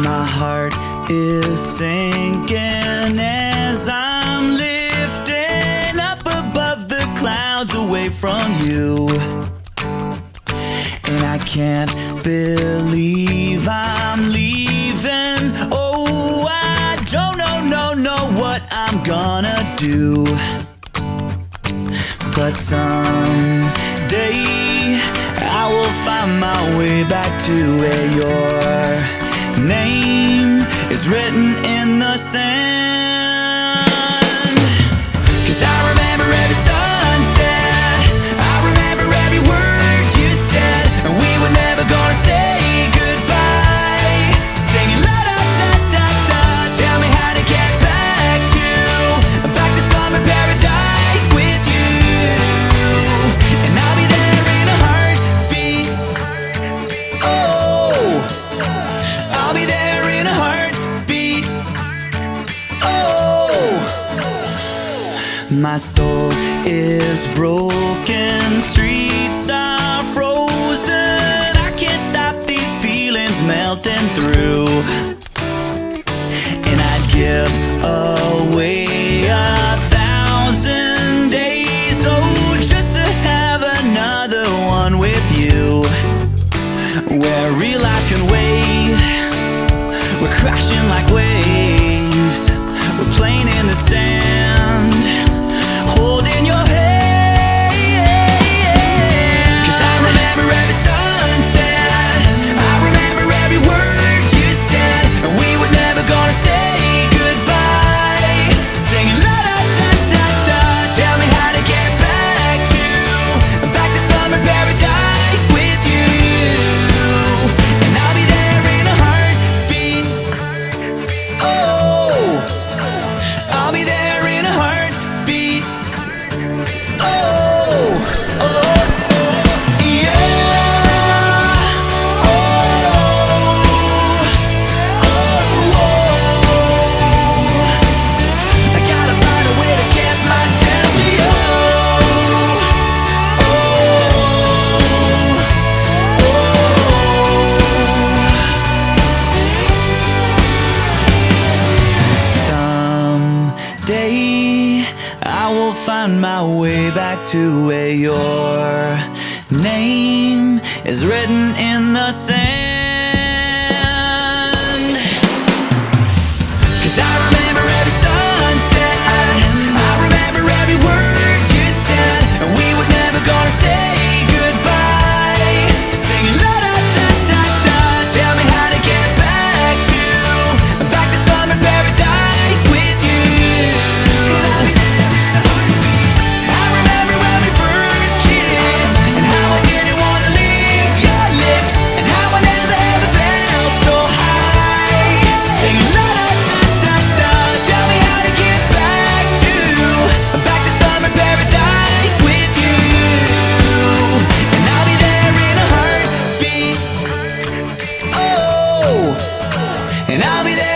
My heart is sinking as I'm lifting up above the clouds away from you. And I can't believe I'm leaving. Oh, I don't know what I'm gonna do. But someday I will find my way back to where your name is written in the sand. 'Cause I remember every sunset, I remember every word you said, and we were never gonna say goodbye. Singing la da da da da, tell me how to get back to summer paradise with you. And I'll be there in a heartbeat. Oh, I'll be there in a heartbeat. Oh, my soul is broken, streets are frozen. I can't stop these feelings melting through. And I'd give away 1,000 days, oh, just to have another one with you, where real life can wait. We're crashing like waves, we're playing in the sand, holding your hand. 'Cause I remember every sunset, I remember every word you said, and we were never gonna say goodbye. Singing la da da da da, tell me how to get back to summer paradise with you. And I'll be there in a heartbeat. Oh, I'll be there in a heartbeat. Oh, oh, oh, yeah. Oh, oh, oh. I gotta find a way to get myself to you. Oh, someday I will find my way back to where your name is written in the sand. 'Cause I remember every sunset, I remember every word you said, and we were never gonna say goodbye. Singing la da da da da, tell me how to get back to summer paradise with you. I remember when we first kissed, and how I didn't wanna leave your lips, and how I never ever felt so high. Singing la da da da da, so tell me how to get back to summer paradise with you. And I'll be there in a heartbeat. Oh, and I'll be there